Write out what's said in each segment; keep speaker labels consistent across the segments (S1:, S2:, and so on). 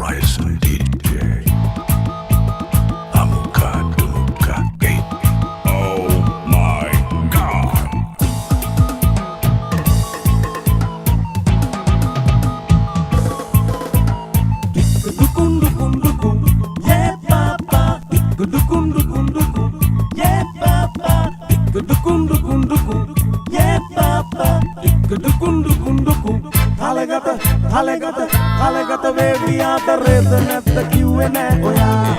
S1: Horizon DJ. Amuka Dunuka Gate. Oh my God.
S2: Dukun dukun dukun, yeah papa. Dukun dukun dukun, yeah papa. Dukun dukun dukun, yeah papa. Dukun dukun dukun. Halegata veviya tarreda natta kiuwe nෑ oyaa.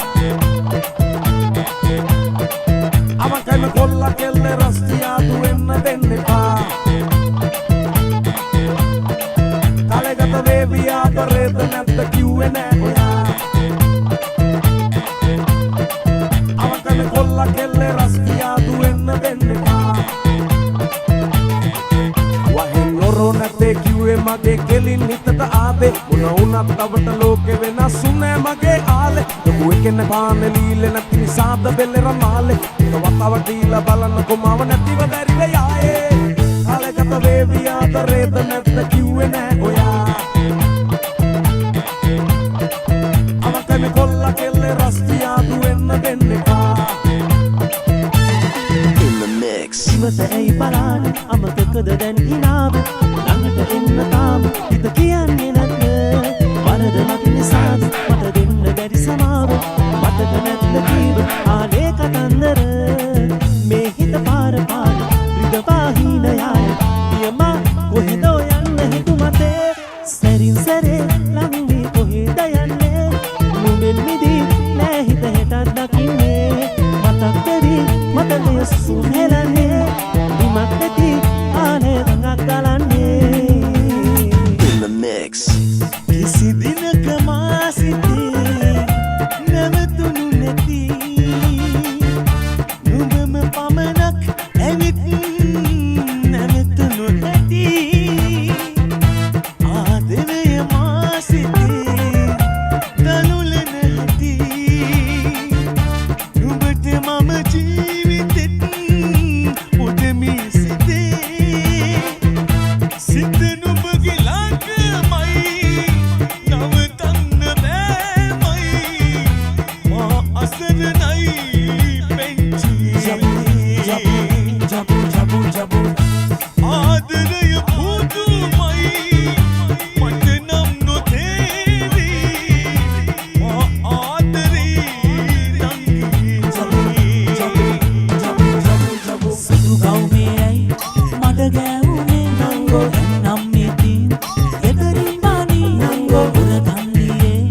S2: Avan kaimme kolla kelle rastia tuenna denne paa. Halegata veviya tarreda natta kiuwe nෑ oyaa. Avan kaimme kolla kelle rastia tuenna denne paa. Wahen noro nätte kiuwe mage kelin හිතට ආවේ උන උනත් තවට ලෝකෙ වෙනස් උනේ මගේ ආලේ ලොකු එකෙන් පාන ලීලේ නැති නිසාද බෙල්ලේ රමාලේ එක වතාවක් දීලා බලන්නකො මව නැතිව බැරිද යායේ කාලෙකට වේවි ආදරේද නැත්ද කිව්වේ නෑ ඔයා අවකම කොල්ලා කෙල්ලේ රස්තියා දුවෙන්න දෙන්න එපා
S3: In the mix.
S4: ඉවත ඇයි බලන්න අමතකද දැන් හිනාව ළඟට එන්න තාම හිත කියන්නේ නැද්ද වරද මගේ නිසාද මට දෙන්න බැරි සමාව මතක නැද්ද කීව ආලේ කතන්දර මේ හිත පාර පාර රිදවා හීන යාය පියමා කොහෙද යන්න හිතු මතේ සැරින් සැරේ ලං වී කොහෙද යන්නේ මුමෙන් මිදී නෑ හිත හෙටත් දකින්නේ මතක් දෙවි මතකය සුහෙලන්නේ නිමක් නැති ආනේ රඟක් ගලන්නේ
S3: In the mix.
S4: කිසි දිනක මා සිතේ නැවතුණු නැති නුඹම පමණක් ඇවිත් නැවතුණු නැති ආදරය මා සිතේ තනුල නැති නුඹට මම ජීවිතෙත් උදමි සිතේ සිත නුඹගේ ළඟමයි නවතන්න බෑමයි මා අසරණයි පෙන්චි
S2: ජබු
S4: ආදරය පුදුමයි මට නම් නොතේරි මා ආදරේ නංගි සුදු ගවුමේ ඇයි මඩ ගෑවුනේ නංගෝ නම් මෙතින් ගෙදරින් බානි නංගෝ උරගන්නියේ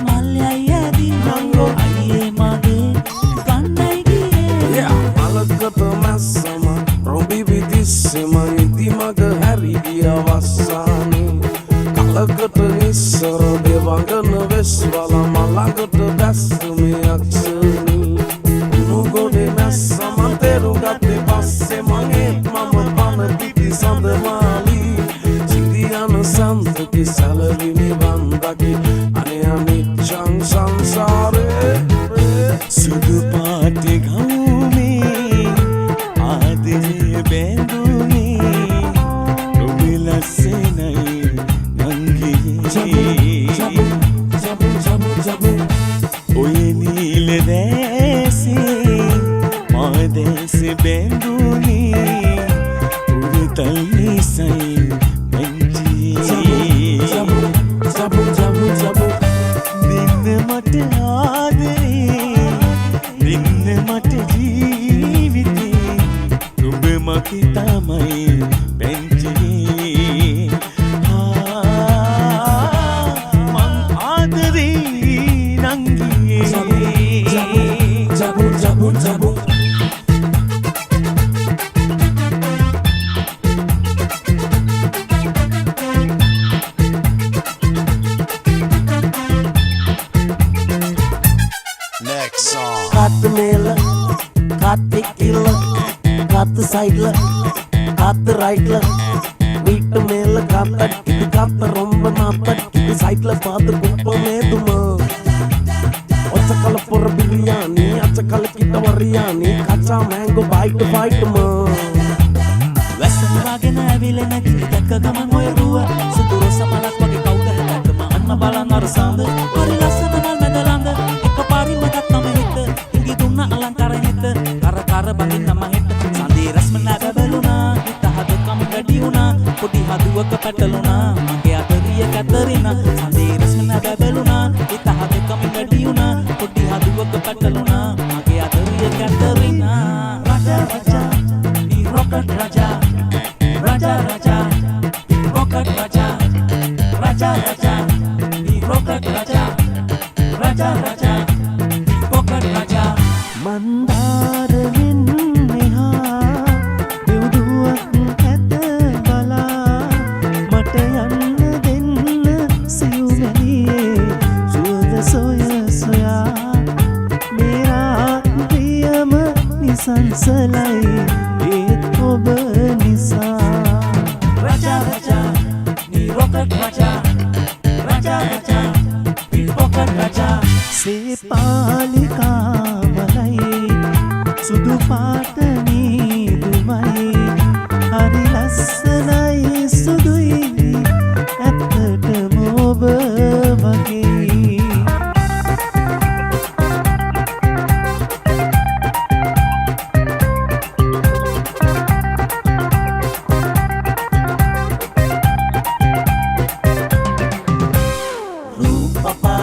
S4: මල්යයි ඇදී නංගෝ අයියේ මගේ ගන්නයි ගියේ
S2: අලකට මැස්සම රොබි විදිස්සම ඉදි මග හැරි ගිය වස්සානේ කලකට ඉස්සර දෙවඟන වෙස්වල මලකට දැස්සුමේ අක්ෂණී නුගොඩේ මැස්සම තෙරුගත්තේ පස්සේ මගේ මම පන පිටි සඳ මාලී සිටියන සන්තකි සැලවිනි වන්දකි අනේ අනිච්චං සංසාරේ
S4: සුදු පාට ගවුමේ ආදරේ බැඳුනේ ඔබ ලස්සනයි නංගියේ
S2: ජබු
S4: ඔය නිල දැසේ මා දැස බැඳුනේ උරතල් නිසයි මංජියේ දෙන්න මට ආදරේ දෙන්න මට ජීවිතේ නුඹ මගේ තමයි බැංජියේ මං ආදරේ නංගියේ
S2: ජබු
S3: Next song.
S4: cut the middle, cut the killer, cut the side, cut the right, beat the middle, cut the romba mata, the side, path the kupa meduma. Ochakala for biryani, achakala kita variani, kacha mango bite to fight ma. Western wagon ඇවිලෙන දිගක ගමන් ඔය රුව සුදුර සමලක් වගේ කවුද හැටම අන්න බලන අර සඳ දිග බැලුණා හිත හදකම වැඩි වුණා පොඩි හදුවක පැටලුණා මගේ අදරිය කැතරිනා රජා රජා දී රොකට් රජා රජා රජා දී රොකට් රජා රජා රජා දී රොකට් රජා රජා රජා දී රොකට් රජා මන්දාරෙන් මෙහා දෙව්දුවක් ඇත බලා මට යන්න දෙන්න සිව්වැලියේ සුවඳ සොය සොයා මේරා ප්‍රියම නිසංසලයි ඒත් ඔබ නිසා රජා රජා నీ රොකට් රජා රජා රජා నీ රොකට් රජා සේපාලිකා මලයි සුදු පාට නීදුමයි හරි ලස්සනයි සුදුයි ඇත්තටම ඔබ වගේ Papa,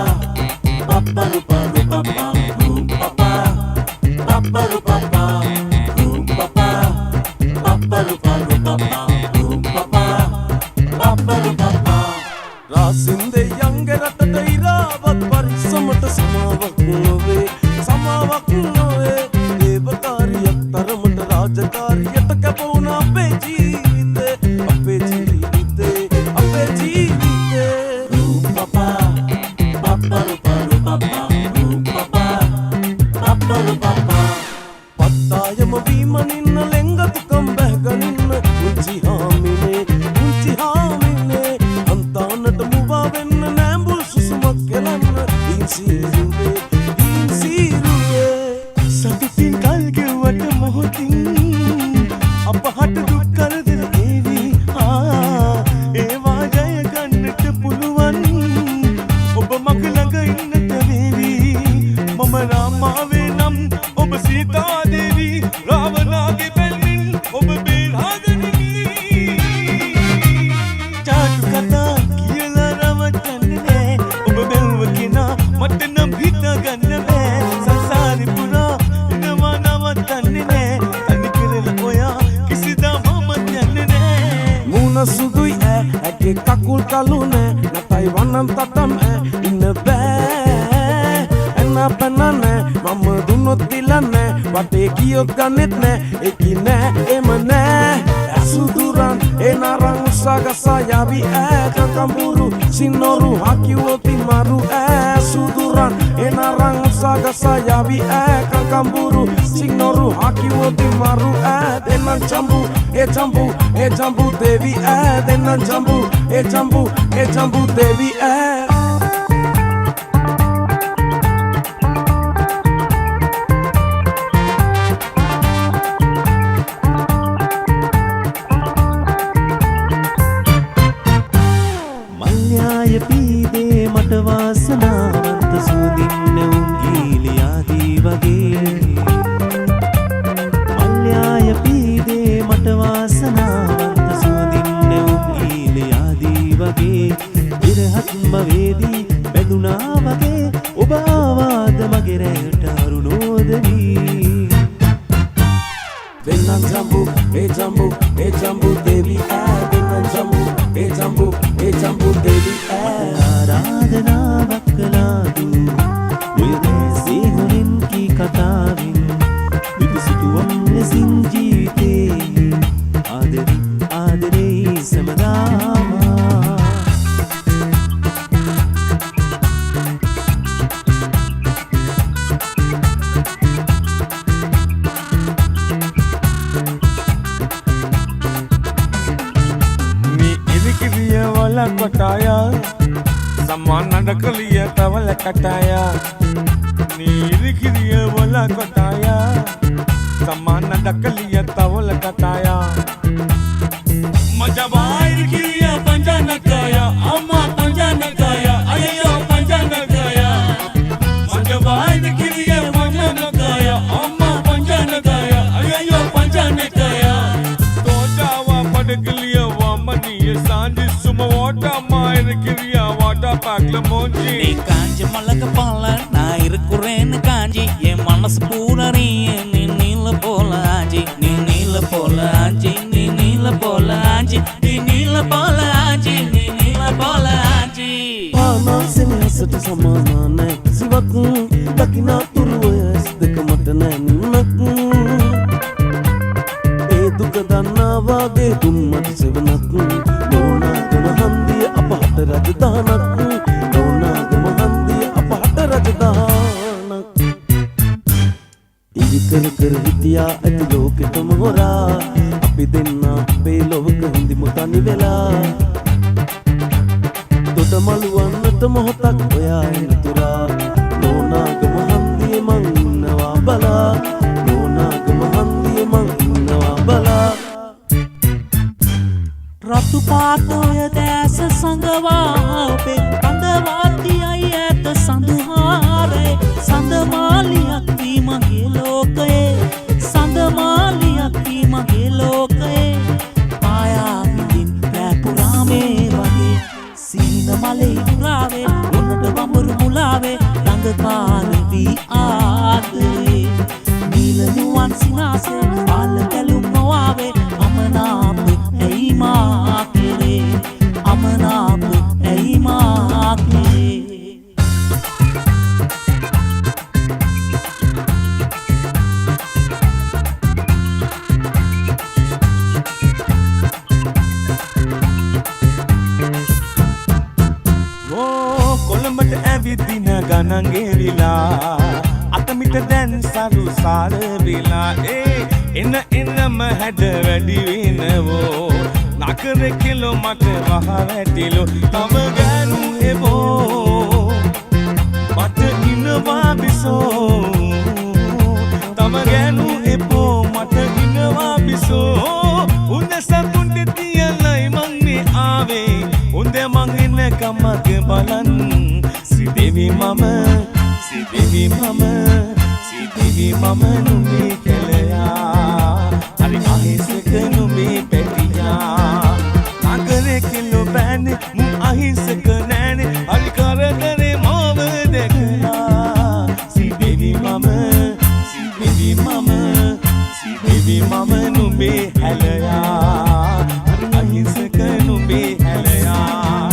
S4: papa, papa, papa, papa, papa, papa, papa, papa.
S2: රාසින්දේ යංගේ රටට ඉරාවත් පරිස්සමට සමාවක් නොවේ සමාවක් නොවේ දේවකාරියක් තරමට රාජකාරියට කැපවුණ අපේ ජීවිතේ අපේ ජීවිතේ අපේ ජීවිතේ
S4: Papa, papa, papa, papa, papa.
S2: පත්තායම වීමනින්න ලෙංගතුකම් බැහැගනින්න උංචි හාමිනේ අන්තානට මුවා වෙන්න නෑඹුල් සුසුමක් කෙලන්න ඉන්සීරුවේ සතුටින් කල් ගෙව්වට මොහොතින් අපහට දුක් කරදර ඒවි ඒවා ජය ගන්නට පුළුවන් ඔබ මග ළඟ ඉන්නට වේවි මම රාමාවේ නම් ඔබ සීතා දේවී රාවණාගේ බැල්මින් ඔබ බේරාගනිමි චාටු කතා කියලා රවටන්නේ ඔබ බැලුව කෙනා මට නම් හිතාගන්න බෑ සංසාරේ පුරා එනවා නවත්තන්නේ නෑ තනි කරලා ඔයා කිසිදා මම යන්නේ නෑ මූණ සුදුයි ඇගේ කකුල් කළු නෑ නැතයි වන්නම් තතම් ඉන්න බෑ එන්න පන්නන්නේ මම දුන්නොත් දිලන්නේ වටේ ගියොත් ගන්නෙත් නෑ ඒකි නෑ එම නෑ ඇසුදුරන් එනරන් උසගසා යවි කංකම්බුරු සින්නොරු හකිවොති මරු ඇසුදුරන් එනරන් උසගසා යවි කංකම්බුරු සින්නොරු හකිවොති මරු දෙන්නන් චම්බු ඒ චම්බු දෙවි දෙන්නන් චම්බු ඒ චම්බු දෙවි
S4: මල්යාය පීදේ මට වාසනාවන්ත සූදින්න උංගීලියාදී වගේ මල්යාය පීදේ මට වාසනාවන්ත සූදින්න උංගීලියාදී වගේ ඉරහත්ම වේදී බැඳුනා වගේ ඔබ ආවාද මගේ රැයට අරුණෝදවී
S2: දෙන්නන් චම්බු ඒ චම්බු දෙවි දෙන්නන් චම්බු ඒ චම්බු දෙවි
S4: ආරාධනාවක් කළාදු ඔය දැසේ හොරෙන් කී කතාවෙන් විදුසිතුවම් ලෙසින් ජීවිතේ ආදරේ සමදාමා
S2: wala kotaya samana dakaliya tawala kataya nirikiriya wala kotaya samana dakaliya tawala kataya majabai kiriya panjana kaya amma panjana kaya ayyo panjana kaya majabai kiriya panjana kaya amma panjana kaya ayyo panjana kaya tojawa padkaliya wamani sanji suma water mair kiriya water pakla monja
S5: நீ காஞ்ச மிளக போல நான் இருக்கிறேன்னு காஞ்சி என் மனசு பூரா நீ நீல போல ஆஞ்சி நீ நீல போல ஆஞ்சி நீ நீல போல ஆஞ்சி நீ நீல போல ஆஞ்சி நீ நீல போல ஆஞ்சி
S4: පානා සෙනෙහසට සමානා නෑ කිසිවක් දකිනා තුරුව ඇස් දෙක මට නෑ නින්නක් ඒ දුක දන්නා වාගේ දුම්මට සෙවණක් නෝනාගම හන්දිය අපහට රජදානක් නෝනාගම හන්දිය අපහට රජදානක් ඉවි කර කර හිටියා ඇති ලෝකෙටම හොරා අපි දෙන්නා අපේ ලොවක හිඳිමු තනි වෙලා දොඩ මළුවන්නට මොහොතක් ඔයා එනතුරා නෝනාගම හන්දිය මං ඉන්නවා බලා නෝනාගම හන්දිය මං ඉන්නවා බලා
S5: රතු පාටෝය දැස සංගවාපේ අඳවාතියයි ඇත සඳහාරේ සඳමාලියක් වී මගේ ලෝකයේ සඳමාලියක් වී මගේ ලෝකයේ පායා පිටින් පැපුරාමේ වගේ සීන මලේ ඉදුරාවේ උන්නට බඹරු මුලාවේ ළඟ කාලවී ආදරේ නීල නුවන් සිනාසේ පාල කැලුම් නොවාවේ අමනාප ඇයි මා කෙරේ අමනාප ඇයි මා කෙරේ
S2: කොළඹට ඇවිදින ගණන් ගෙවිලා අතමිට දැන් සරු සාරවිලා එන එනම හැඩ වැඩි වෙනවෝ නකර කිලෝ මට වහ වැටිලෝ තම ගෑනු එවෝ මට ඉනවා බිසෝ තම ගෑනු එපෝ මට ඉනවා බිසෝ උන්න සතුන්ට තියලයි මං ආවේ උන්ද මං එන කමක බලන් සිදෙවි මම නුඹේ කැලයා හරි අහිංසක නුඹේ පැටියා නගරේ කිලෝ බෑනේ මු අහිංසක නෑනේ හරි කරදරේ මාව දැකලා සිදෙවි මම නුඹේ හැලයා හරි අහිංසක නුඹේ හැලයා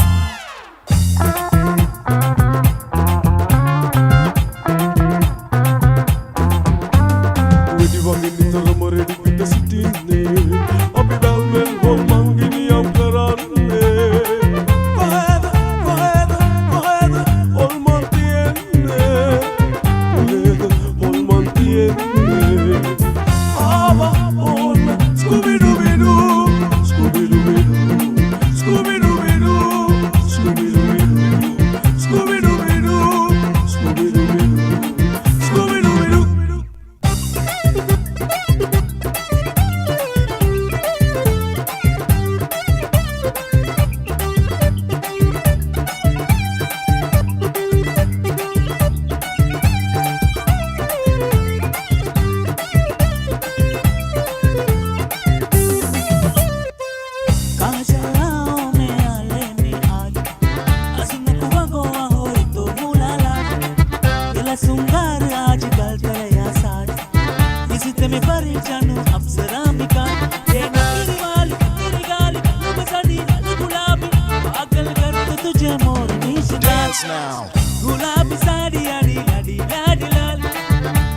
S5: गुलाबी साड़ी आड़ी लाड़ी लाड़ी लाल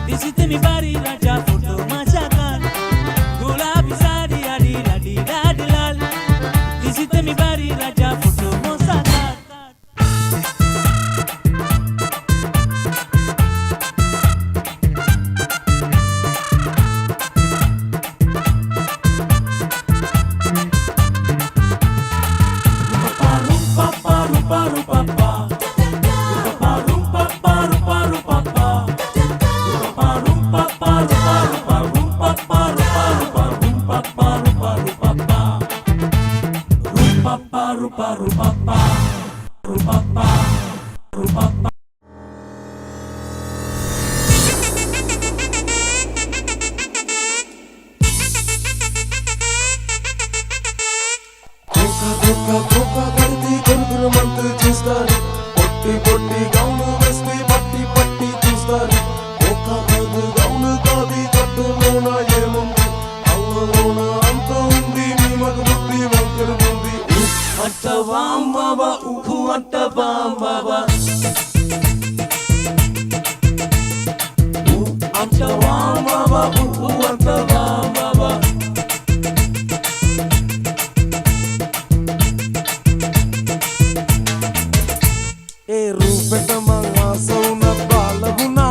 S5: दिसत मी बारी राजा फोटो माझा कान गुलाबी साड़ी आड़ी लाड़ी लाड़ी लाल दिसत मी बारी राजा फोटो माझा कान Papa.
S2: Fendi gaunu vesti patti patti dustari oka adu gaunu kadi katulona yemundi allona anta undi ni magbutti vankar bundi attavam baba uku attavam baba attavam baba uku attavam baba रूपट मंगा सौन बालगुना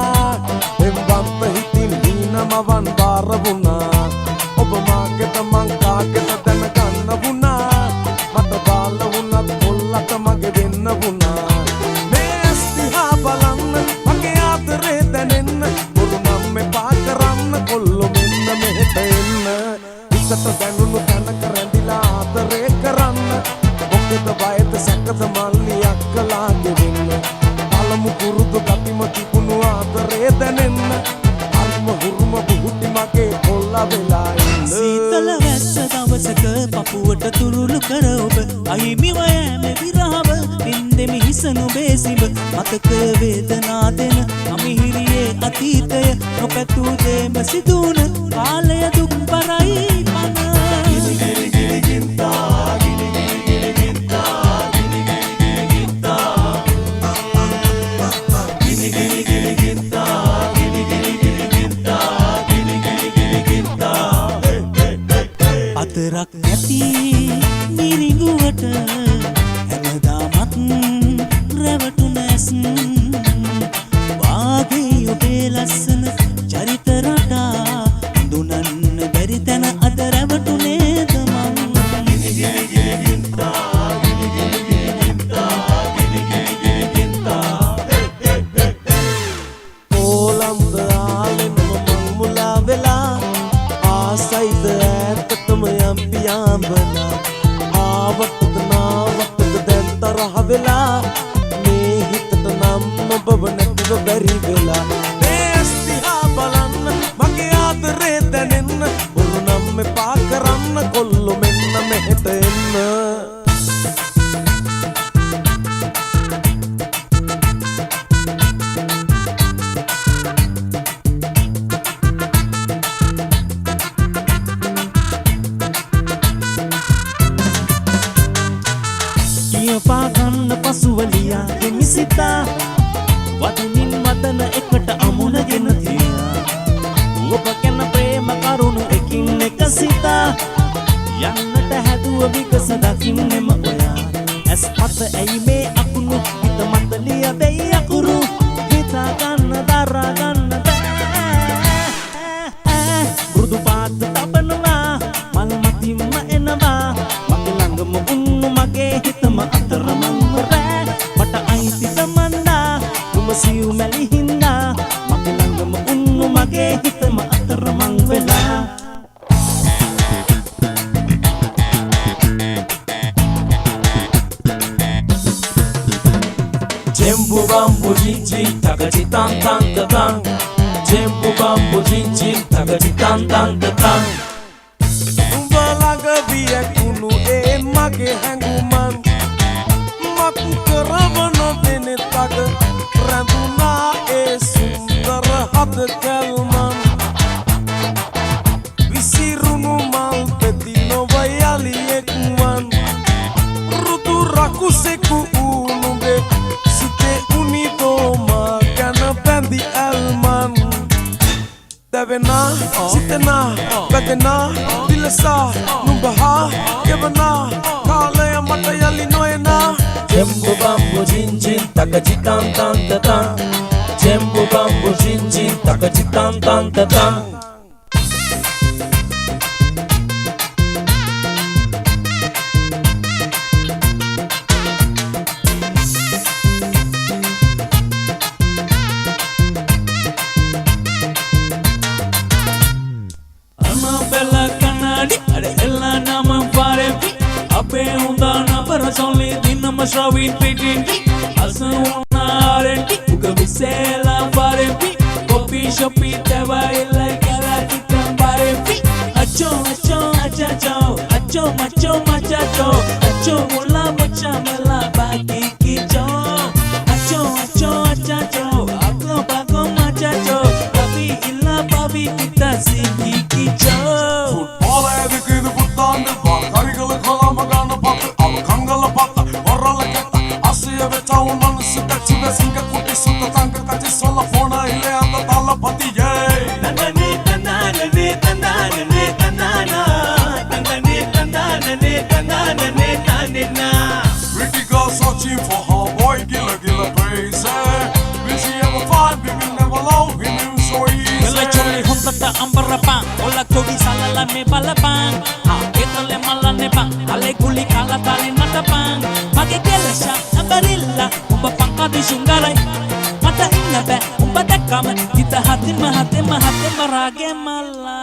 S2: एम्बंत हितिन हीनम one बारगुना ඔබ මාගෙත මං කාගෙත දැන ගන්න වුණා මට බාල වුණත් කොල්ලට මගේ වෙන්න වුණා මේ ස්තිහා බලන්න මගේ ආදරේ දැනෙන්න බොරු නම් මෙපා කරන්න කොල්ලෝ මෙන්න මෙහෙට එන්න හිතට දැනුණු තැනක රැඳිලා ආදරේ කරන්න මොකද බයද සැකද මල්ලි අක්කලාගේ වෙන්න පළමු කුරුදු ගතිම තිබුණු ආදරේ දැනෙන්න අල්ම හුරුම බුහුටි මගේ කොල්ලා වෙලා ඉන්න
S4: සීතල වැස්ස දවසක පපුවට තුරුළු කර ඔබ අහිමිව යෑම විරහව නින්දෙමි හිස නොබේ සිඹ මතක වේදනා දෙන අමිහිරියේ අතීතය නොපැතූ දේම සිදුවන කාලය දුක් පරයි පන අතරක් නැති මිරිඟුවට හැමදාමත් රැවටුන ඇස් වාගේ ඔබේ ලස්සන චරිත රටා හඳුනන්න බැරි තැන අද රැවටුනේද මං
S2: ඕලම්ද ආලෙනම මං මුලා වෙලා ආසයිද ඇත්තටම යම් පියාඹලා ආවටද නාවටද දැන් තරහ වෙලා මේ හිතට නම් ඔබව නැතිව බැරි වෙලා මේ ස්තිහා බලන්න මගේ ආදරේ දැනෙන්න බොරු නම් මෙපා කරන්න කොල්ලෝ මෙන්න මෙහෙට එන්න
S4: පාගන්න පසුවලියා දෙමිසිතා වදනින් වදන එකට අමුණගෙන තියා ඔබ ගැන ප්‍රේම කරුණු එකින් එක සිතා යන්නට හැදුව විගස දකින්නෙම ඔයා ඇස් මත ඇයි මේ අකුණු හිත මත ලිය දෙයි අකුරු හිතා ගන්න දරා ගන්න බෑ මෘදු පාත් තබනවා මල් මතින්ම එනවා මගේ ළඟම උන්නු මගේ හිතම සිව් මැලි හින්දා මගේ ළඟම උන්නු මගේ හිතම අතරමං වෙලා
S2: Jembu bambu jinji tagaji tan tan ta tan Jembu bambu jinji tagaji tan tan ta tan Umbalaga biya kunu mage hanguman Maku karavana bene tag Randuna sundar had kalman Visirunu mal petino vayali ekman Rutu raku seku unumbe Sute unido magana bandi alman Devena, sitena, bedena, dilesa, numbaha, kevana Kalaya matayali noena Jembu bambu jinjin takaji tan tan ta tan Jembu bambu jinjin takaji tan tan ta tan
S5: Annabella Kannadi ade ella nama parevi ape undana parasoli dinama shravin pitindi asuna arenti uga visela parevi coffee shop itava illa karati parevi acho acho acho acho macho macho acho mula macha mela baki ki jo acho
S2: ಸುತ್ತ ತಂಕ ಕಚ್ಚಿ ಸೊಲ್ಲ ಫೋನ ಇಲ್ಲೇ ಅಂತ ತಲ್ಲಪತಿಯೇ
S4: ತಂದನೆ ತಂದಾನನೆ ತಂದಾನನೆ ತಂದಾನ ತಂದನೆ ತಂದಾನನೆ ತಂದಾನನೆ ತಾನಿನ್ನ
S2: Pretty girl searching for her boy, gilla gilla crazy. Will she ever find me? Will never love him, so easy.
S5: Wala choli huntata ambarapang, wala kodi salala me balapang. Ha, ketole malane pang, ale kuli kala tali natapang. Mage kelasha ambarilla, umba pangkadi sungaray. Mata inga be, umba dekama, kita hati marage mala.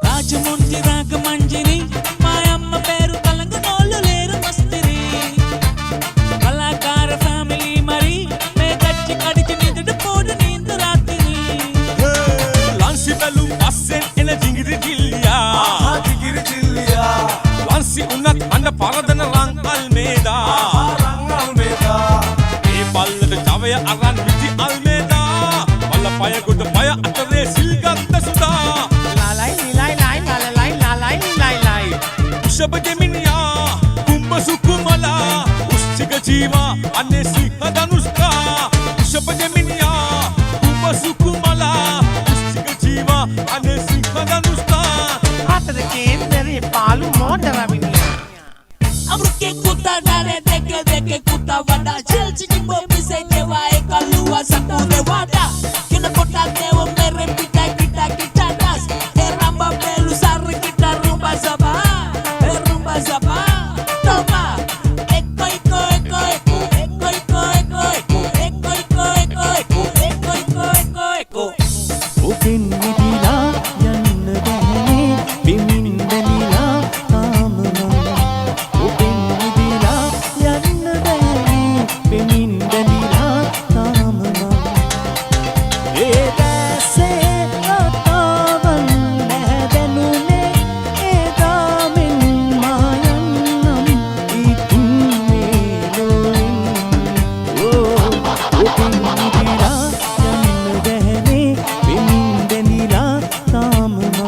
S5: రాజముంచి రాగమంజిరి మాయమ్మ పేరు కలంగనోళ్ళు లేరు మస్తిరి కళాకార family మరి మే గచ్చి కడిచి నిదుడు పోడు నీందు రాత్రి
S6: Lansi belu asen ena jingiri jilliya
S2: Digiri jilliya,
S6: Lansi unat anda paradana rang almeda
S2: rangal meda.
S6: E ballada jawaya aran miti almeda Walla paya goda paya atare silganda suda
S4: lalai nilai lai lalai lalai nilai lai
S6: Ushaba geminiya kumba sukumala Ushchiga jeeva ane siha danushka Ushaba geminiya kumba sukumala Ushchiga jeeva ane siha danushka
S4: හතරකෙන් දෙරේ පාලු මෝටර විනියා
S5: Amruke kuta dare deke kuta wada Chilchi jimbo mise dewa eka luwa sakune wada Kina kota dewa mere kita das Eramba belu sari kita rumba zaba Rumba zaba Toma Eko eko eko eko Eko eko eko eko Eko eko eko eko Eko eko eko eko
S4: open විදිලා යන්න බැහැනේ පිමින් දැනිලා තාම මම open විදිලා යන්න බැහැනේ පිමින් දැනිලා තාම මම ඒ දැසේ අතාවන් නැදැනුනේ ඒ තාමින් මායන්නම් ඉක්ුන්නේ ලෝයින් ඔපෙන් විදිලා යන්න බැහැනේ පිමින් දැනිලා තාම මම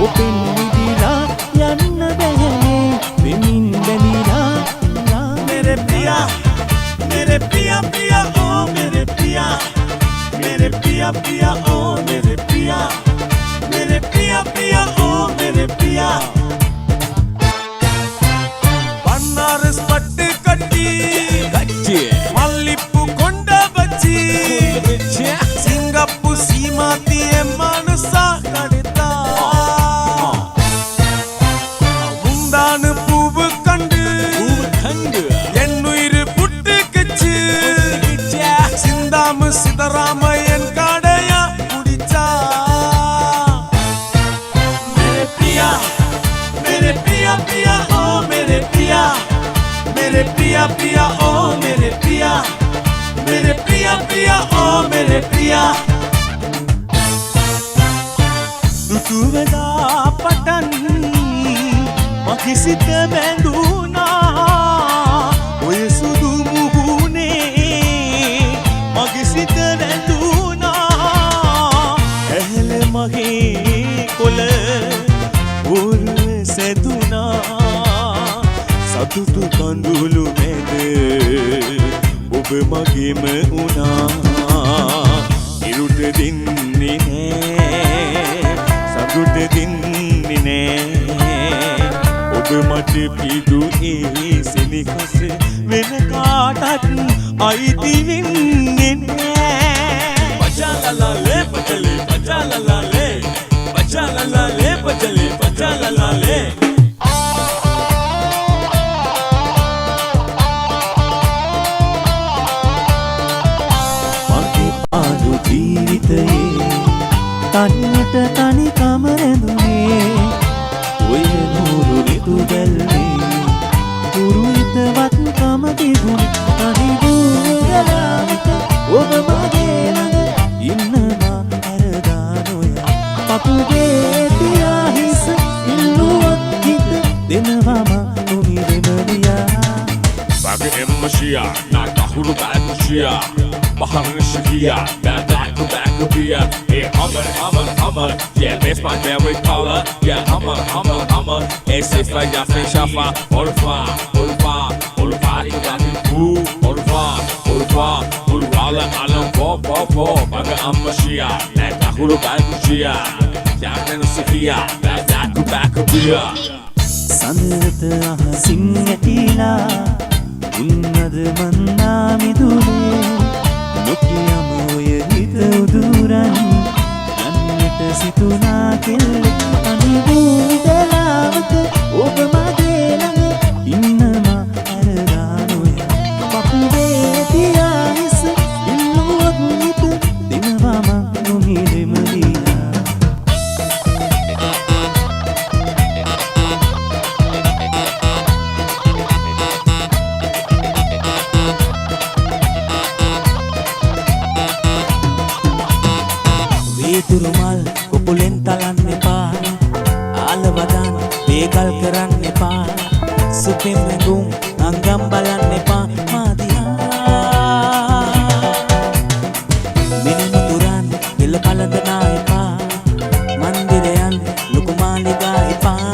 S4: ඔපෙන් විදිලා යන්න බැහැනේ පිමින් දැනිලා
S2: मेरे पिया पिया ओ मेरे पिया पिया ओ मेरे पिया ओ मेरे पिया बनारस पट्टी कट्टी मल्लिप्पु कोंड बच्ची सिंगप्पु सीमातिये मनसा कड़ता मुंदानु पूவு கண்டு என்னுயிர் புட்டுக்குச்சு சிந்தாம சிதறாம என் காடையா குடிச்சா मेरे पिया पिया ओ मेरे पिया पिया ओ मेरे पिया पिया ओ मेरे पिया
S4: ऋतुවදා පටන් මගේ සිත බැඳුනා ඔය සුදු මුහුණේ මගේ සිත රැඳුනා ඇහැල මගේ කොළ උරුව සැදුනා සතුටු කඳුළු මැද ඔබ මගේම වුණා ඉරුට දෙන්නේ නෑ සතුට දෙන්නේ නෑ ඔබ මට පිදුනේ සෙනෙහස වෙන කාටත් අයිති වෙන්නේ නෑ
S6: Pachalalale, pachale, pachalalale Pachalalale, pachale, pachalalale
S4: මගේ පාඩු ජීවිතයේ තනියට තනිකම රැඳුනේ ඔය නూరు රිතු බැල්ලේ පුරුිතවත්කම තිබුණේ තනි දුරලාවිත ඔබ මගේ ළඟ ඉන්නවා හැරදා නොයා පපුගේ තියා හිස ඉල්ලුවත් හිත දෙනවම නොමිරෙමදියා
S6: Back in Mashia, not the Hulu Bad Mashia Bahar Shahia, bad back to back back of beer. Hey, Hummer. Yeah, that's my favorite color. Yeah, Hummer. Hey, it's like your fish shaffa. All far. You got it. All far. Alam po. Baga ang masya. Nagkakulo ba ang masya? Yan na siya. Back of beer.
S4: සඳරත අහසින් ඇතිලා උන්නද මන්නා මිදුලේ නොකියම ඔය හිත උදුරන් යන්නට සිතුනා කෙල්ල අනිවූ වෙලාවක ඔබ මගේ ළඟ ඉන්නවා අරගානොය පපුවේ තියා හිස ඉල්ලුවොත් හිත දෙනවා මං නොහිලෙම දීලා තුරුමල් කුකුලෙන් තලන්න එපා ආලවදන් වේගල් කරන්න එපා සුපින් වැඟුම් අංගම් බලන්න එපා මාදියා මිනිමු තුරන් දෙල පළඳනා එපා මන්දිරයන් ලොකු මාලිගා එපා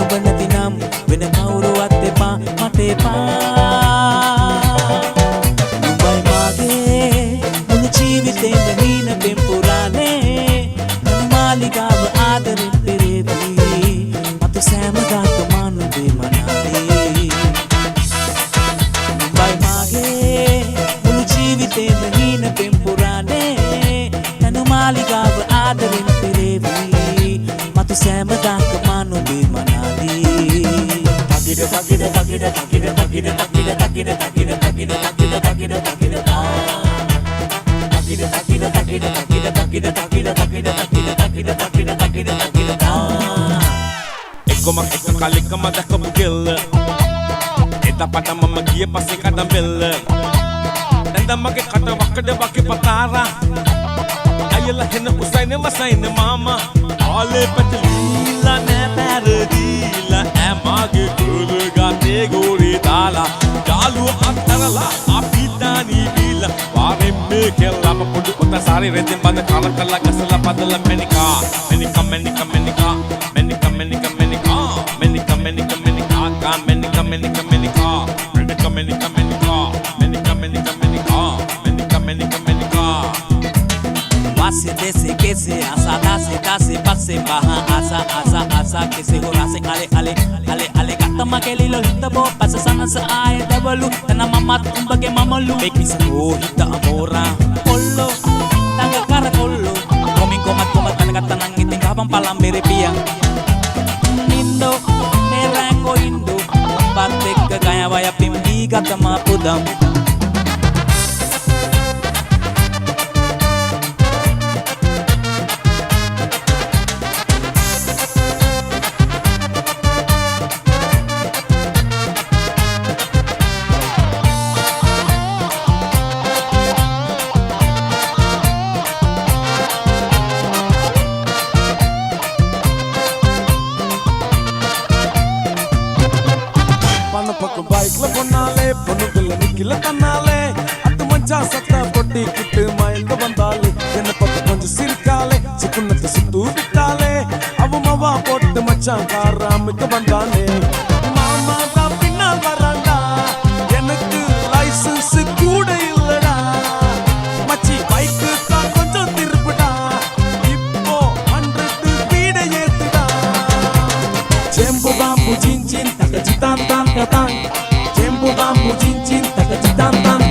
S4: ඔබ නැතිනම් වෙන කවුරුවත් එපා මට එපා නුඹයි මාගේ මුළු ජීවිතේම හීන පෙම්පුරානේ මාලිගාව ආදරෙන් පෙරේවි මතු සෑමදාක මානුවේ මනාවේ නුඹයි මාගේ මුළු ජීවිතේම හීන පෙම්පුරානේ තනු මාලිගාව ආදරෙන් පෙරේවි මතු සෑමදාක මානුවේ මනාවේ
S6: Ikaw mag-ikakalik ka madakabugil Itapat naman mag-iya pasikadambil Nanda magkikatawak ka daw patara Ayalahin na usay na masay na mama Ole patalila na paradila Emagi kulugate guritala Galu ang tarala apita ni bila Pare me kela mapudu utasari Retin banda kalak-kalak sa lapadala menika
S5: Wase dese kese asa dase pase baha asa kese horase ale kata makelilo hitabo pasa sana sa ay dabalu tana mamat umbage mamalu beki sa hita amora polo taga karakolo koming komat talaga tanang ngiting kabang palambere piyang indo merako indo batek kaya waya pimdi kata mapudam
S2: பைக்ல பொன்னாலே பொண்ணுக்குள்ள நிக்கல தன்னாலே அத்து மஞ்சா சத்தா பொட்டி கிட்டு மயங்க வந்தாலே என்ன பக்கம் கொஞ்சம் சிரிக்காலே சிக்குனத்தை சுத்து விட்டாலே அவ மவா போட்டு மச்சான் காராமிக்க வந்தானே மாமா தான் பின்னால் வராண்டா எனக்கு லைசன்ஸ் கூட இல்லடா மச்சி பைக்கு தான் கொஞ்சம் திருப்புடா இப்போ 100 ஸ்பீட ஏத்துடா ஜெம்பு பாம்பு ஜின்ஜின் தகச்சி தான் தான் கதான் Jembu bambu cincin tak kecitan tang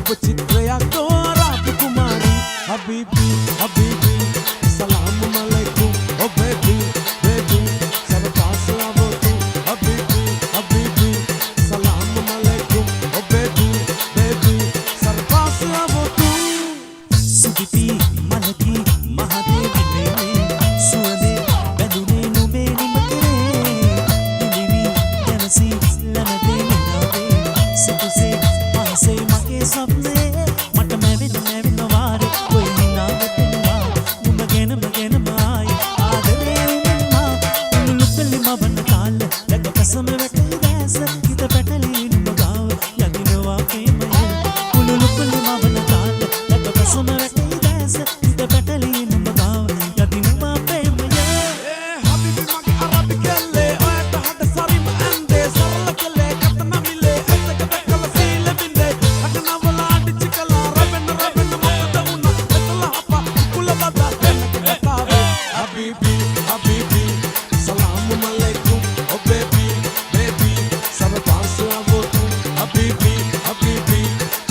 S2: ඔබ චිත්‍රයක් දෝ රාජකුමාරී හබීබී හබීබී සලාම් අලයිකුම් ඔ බේබී බේබී සරපාස් ආවතු හබීබී හබීබී සලාම් අලයිකුම් ඔ බේබී බේබී සරපාස් ආවතු
S4: සුදිපි මලකි මහදේවිනේ සුවඳේ බැඳුනේ නුඹේ නිමතරේ නිමිවි යනසි ලනදේ නාවේ සිතුසේ පහසේ මගේ සප්නේ මට මැවෙන වාරේ කොයි හිනාවටෙනවා නුඹගෙනම ආයි ආදරේ උන්නා උළුපෙලි මබන කාල ලක කසම වැටේ දැස හිත පැටලී නුඹ ගාව යදිනවා ප්‍රේමය උළුපෙලි මබන කාල ලක කසම වැටේ දැස හිත පැටලී නුඹ ගාව යදිනවා ප්‍රේමය
S2: හබීබී මගේ අරබි කෙල්ලේ ඔයට හද සරිම ඇන්දේ සරල කෙල්ලේ කතන මිලේ ඇත්තක දැකලා සීල බින්දේ අකනවල අඩිච්ච කලා රබෙන්න මොකද වුණා එතලා අපා කුල බදා දෙන්නක කතාවේ හබීබී හබීබී සලාම් අලයිකුම් ඔ බේබී බේබී සරපාස් ආවතු හබීබී හබීබී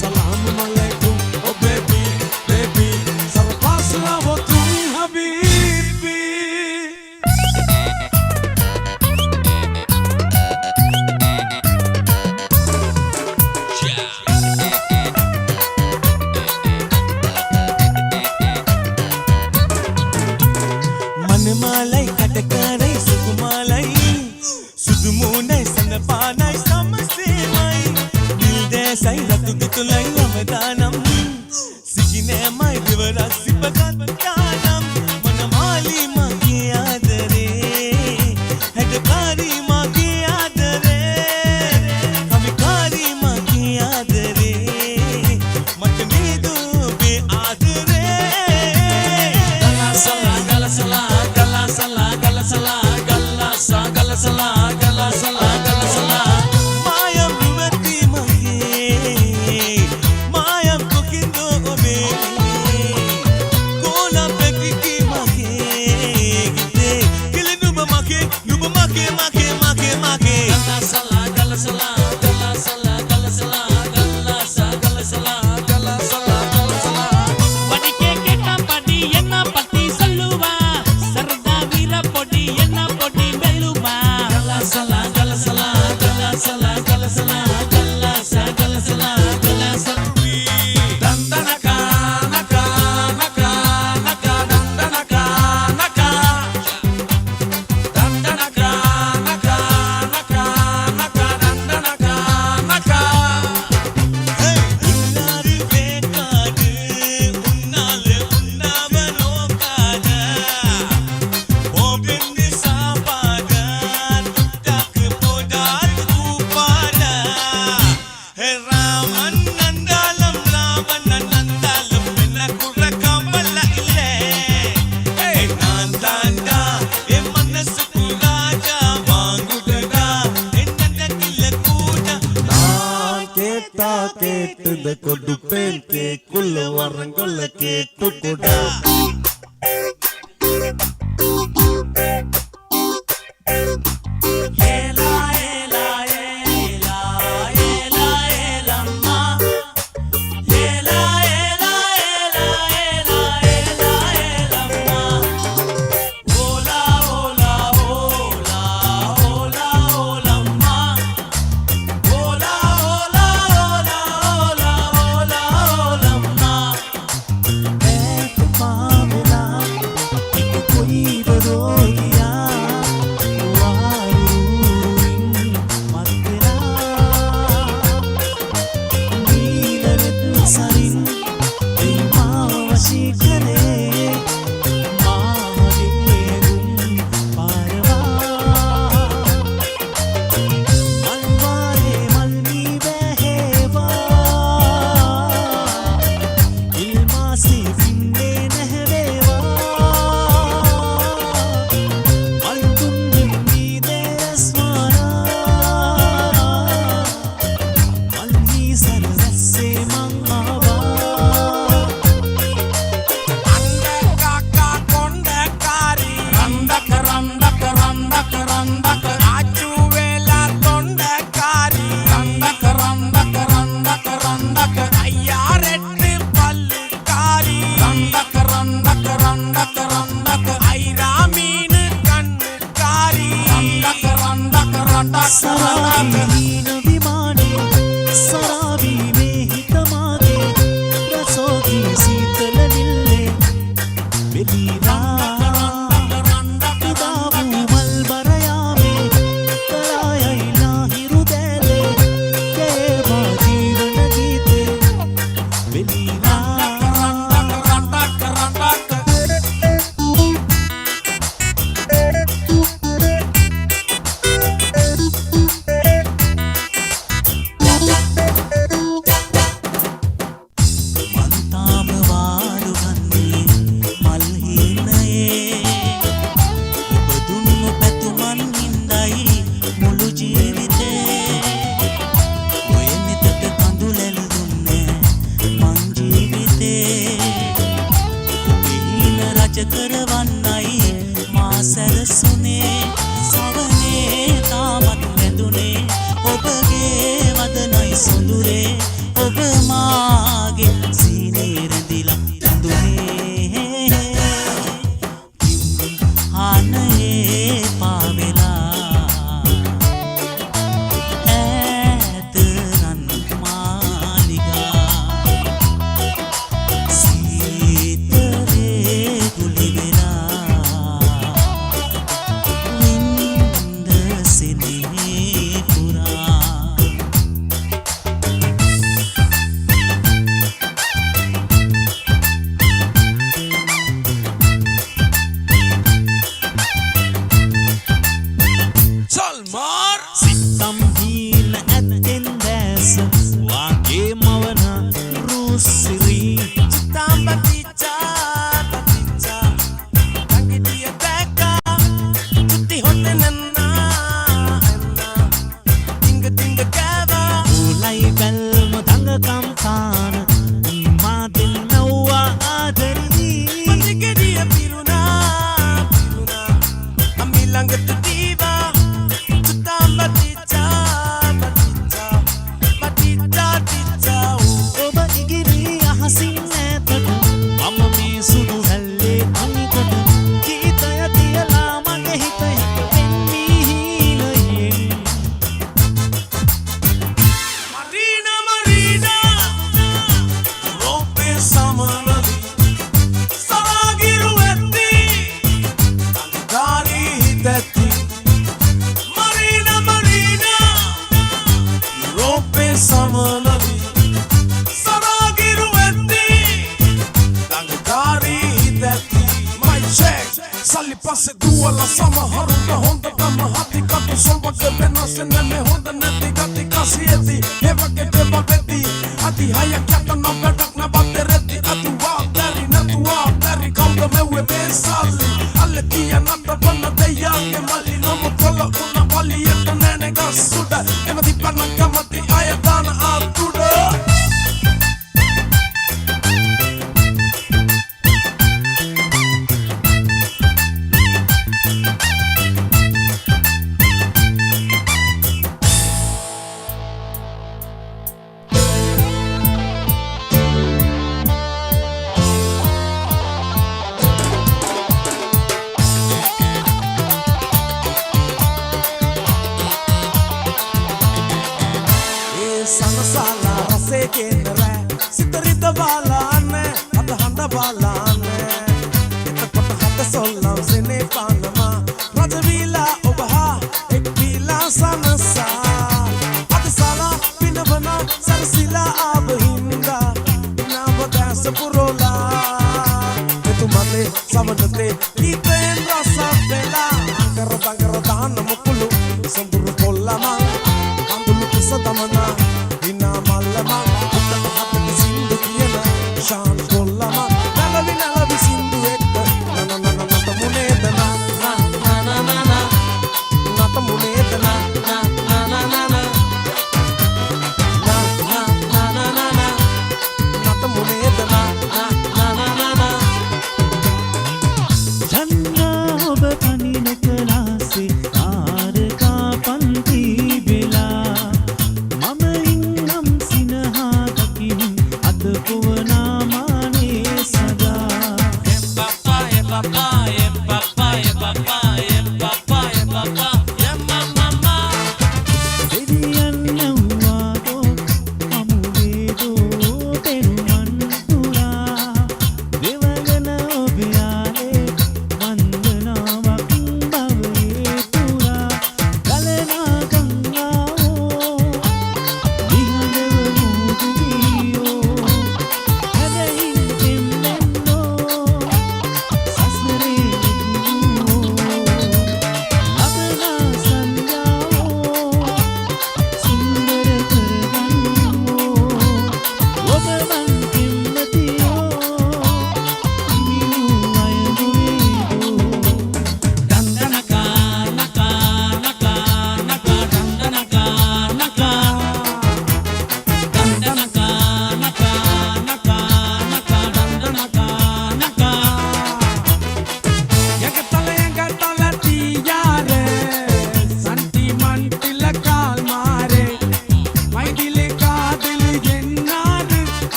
S2: සලාම් අලයිකුම් ඔ බේබී බේබී සරපාස් ආවතු හබීබී
S4: මනමාලයි කටකරයි සුකුමාලයි සුදුමුණයි සනපානයි සමසේමයි නිල්දෑසයි රතු ගිතුලයි අවදානම් සිගිනෑමයි දෙවරස් සිපගත්තානම් මනමාලි මගේ ආදරේ හැඩකාරී මගේ ආදරේ කවිකාරී මගේ ආදරේ මට නේදෝබේ ආදරේ Mayam numati mage, mayam kokindo obe, kola pekiki mage, gite kile nuba mage, mage.
S5: படிக்கே கேட்டா படி என்ன பத்தி சொல்லுவா சரதா வீர பொடி என்ன பொடி வெல்லுவா கலசலா கலசலா கலசலா கலசலா கலசா கலசலா கலசா
S6: Dandanaka, naka, naka, naka, dandanaka, naka. Dandanaka, naka, naka, naka, dandanaka, naka.
S4: Unnaaru vekaadu, unnaalu unnavanokaada, obenne saapaada, tuttak podaat upaada. Hey Raman nandalam enna kurra kambala ille. Hey nandanda e manasu kuraja vaangudada ennanda killa kuda.
S2: நான் கேட்டா கேட்டுத கொடுப்பேன் கேக்குள்ள வரங்கொள்ள கேட்டு கூட
S5: ஏலா ஏலா ஏலா ஏலா ஏலம்மா ஏலா ஏலா ஏலா ஏலா ஏலா ஏலம்மா ஓலா ஓலா ஓலா ஓலா ஓலம்மா ஓலா ஓலா ஓலா ஓலா ஓலா ஓலம்மா
S4: एक मामला एक कोई बरोगिया वारुइन मत्रा नीलरत सरिन ऐ मावशी करे माहदेगुम पारवा मलवारे मलनी बहेवा इल्मासी फिन्ने नहवेवा मलकुम निम्मीदे रस्वाना मलनी सरवस्से मंगावा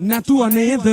S2: නැතුව නේද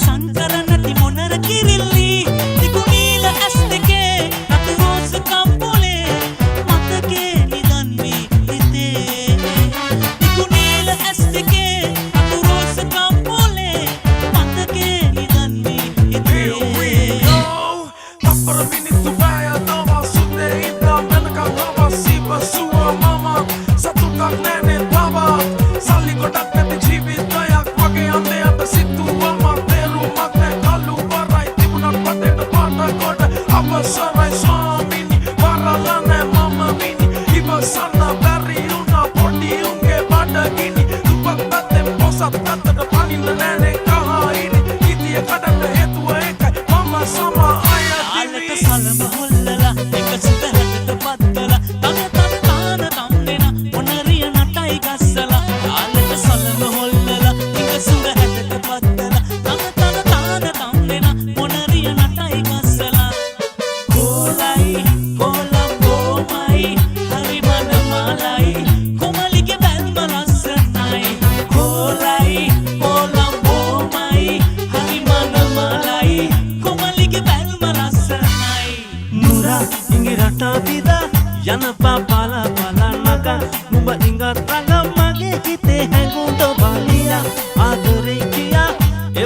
S5: Sankaranati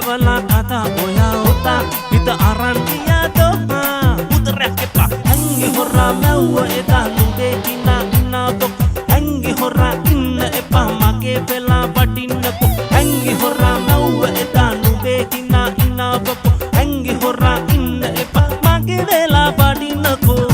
S4: කියවලා කතා ඔයා ඔතා හිත අරන් ගියා තෝහා උදරයක් එපා ඇංගි හොරා මැව්ව එදා නුඹේ කිනා ඉන්නාදෝ ඇංගි හොරා ඉන්න එපා මගේ වෙලා වටින්නකෝ ඇංගි හොරා මැව්ව එදා නුඹේ කිනා ඉන්නාදෝ ඇංගි හොරා ඉන්න එපා මගේ වෙලා වටින්නකෝ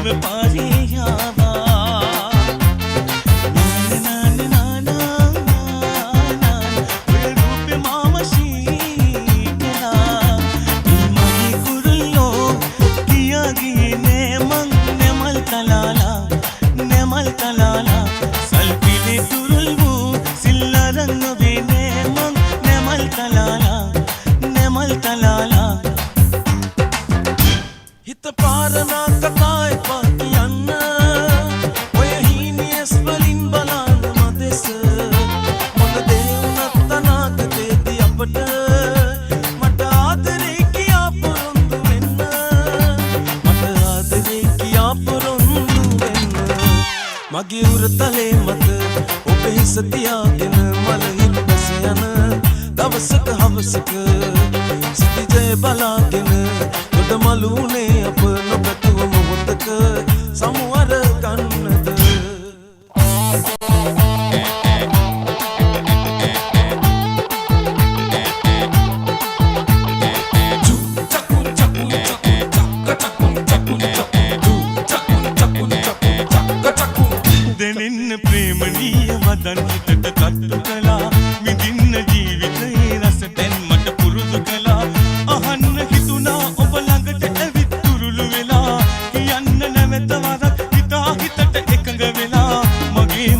S7: ඔබ පාරේ යාවා ඔය රූපේ මාව ශීතලා මගේ කුරුල්ලෝ කියා ගියේ නෑ මං නෙමල් තලාලා සල්පිලේ තුරුල් වූ සිල්ලරන් ඔබේ නෑ මං නෙමල් තලාලා
S2: හිත පාරනා කතා එපා කියන්න ඔය හීනියස් වලින් බලන්න මදෙස මොන දේ වුණත් අනාගතේදී අපට මට ආදරේ කියා පොරොන්දු වෙන්න මට ආදරේ කියා පොරොන්දු වෙන්න මගේ උරතලේ මත ඔබේ හිස තියාගෙන මල හිල් බැස යන දවසක හවසක සිටිජය බලාගෙන ගොඩ මලුනේ අප නොගතුව මොහොතක සමුවර ගන්නද
S7: දෙනෙන්න ප්‍රේමණීය වදන් හිතට තට්ටු කළා විඳින්න ජීවිතේ රසෙන් මට පුරුදු කළා අහන්න හිතුණා ඔබ ළඟට ඇවිත් තුරුළු වෙලා කියන්න නැවත වරක් හිතා හිතට එකඟ වෙලා මගේ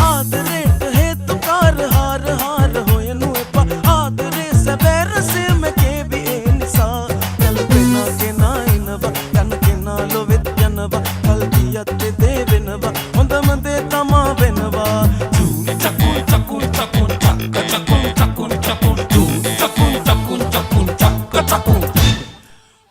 S2: ආදරේට හේතුකාර හාර හොයනු එපා ආදරේ සැබෑ රසය මගේ ඒ නිසා කල්පනා කෙනා එනවා යන කෙනා ලොවෙත් යනවා කල්පියත් දේ වෙනවා හොඳම දේ තමා වෙනවා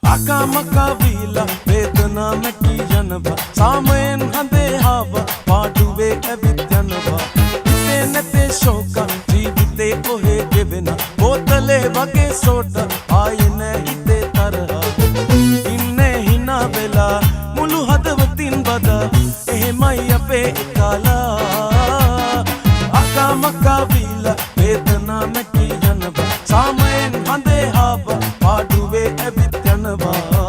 S2: අකාමකා වීලා වේදනා මැකී යනවා සාමයෙන් හඳේ හාව පාඩුවේ ඇවිත් යනවා හිතේ නැතේ ශෝක ජීවිතේ කොහේ ගෙවෙන බෝතලේ වගේ සෝට ආයේ නෑ හිතේ තරහා ඉන්නේ හිනා වෙලා මුළු හදවතින් බදා එහෙමයි අපේ කාලා අකාමකා වීලා වේදනා මැකී යනවා සාමයෙන් හඳේ හාව පාඩුවේ ඇවිත් යනවා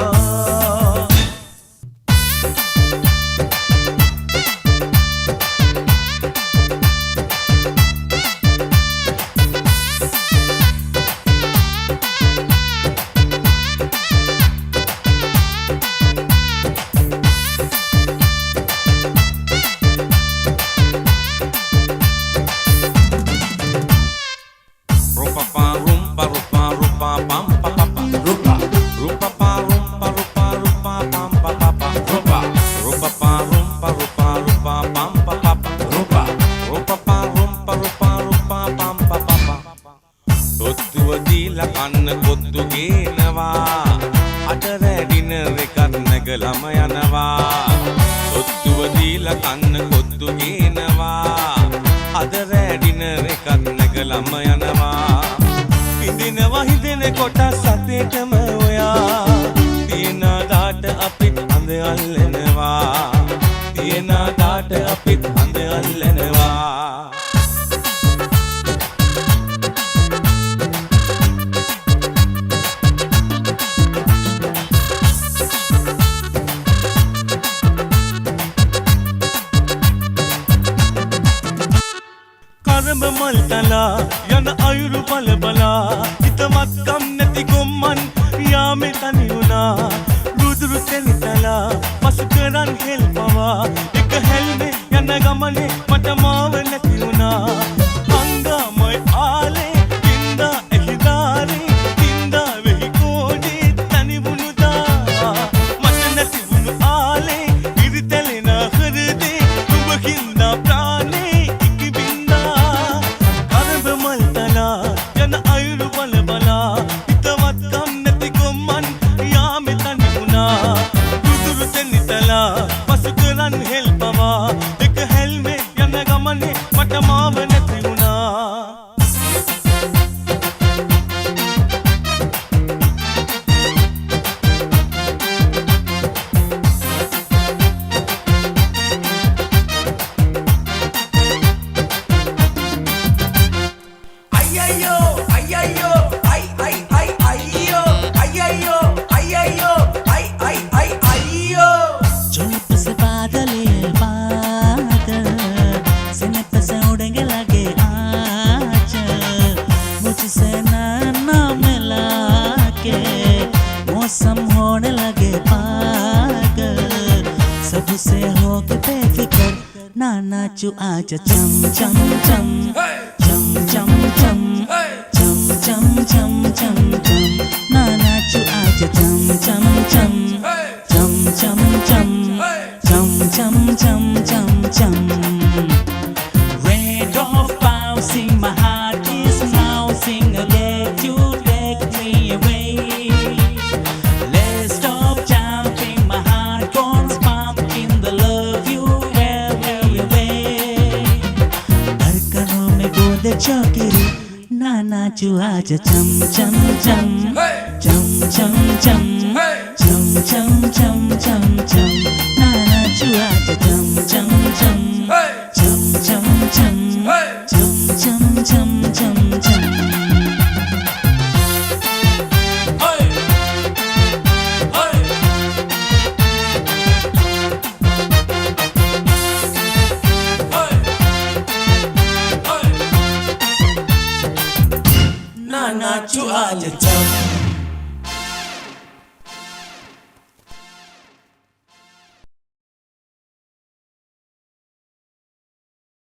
S6: කන්න කොත්තු ගේනවා අට වැඩින එකක් නැගලම යනවා ඔත්තුව දීලා කන්න කොත්තු ගේනවා අද වැඩින එකක් නැගලම යනවා ඉඳිනවා හිතෙන කොට සතේටම ඔයා තියෙන දාට අපිත් හඳ අල්ලනවා තියෙන දාට අපිත් හඳ අල්ලනවා
S7: මල් තලා යන අයුරු බල බලා හිතවත්කම් නැති ගොම්මන් යාමේ තනි වුණා රුදුරු තෙලිතලා පසු කරන් හෙල් පවා එක හැල්මේ යන ගමනේ මට මාව නැති වුණා අංගමයි ආලේ තින්දා එහිදාරේ තින්දා වෙහි කෝඩේ තනි වුණුදා මට නැති වුණු ආලේ ඉරිතැලෙන හෘදේ නුඹ කින්දා ප්‍රාණේ යන අයුරු බල
S2: అయ్యయ్యో ఐ ఐ ఐ అయ్యో అయ్యయ్యో అయ్యయ్యో ఐ ఐ ఐ అయ్యో
S4: चुप से बादल ये बादल सिनप से उड़ेंगे लगे आंचल मुझसे ना मिला के मौसम होने लगे पागल सबसे हो के बेफिक्र ना नाचू आजा चम चम चम चम चम चम चम चम चम चम चम ना नाचू आजा चम चम चम chum chum chum chum chum chum chum chum red of bouncing my heart is bouncing again to take me away let's stop jumping my heart goes pumping the love you every away धड़कनों में गूंजे चौकीरी ना नाचू आजा chum chum chum chum chum chum chum chum chum chum chum na na chua cha chum chum chum chum chum chum chum chum chum chum chum
S2: na na chu aja chum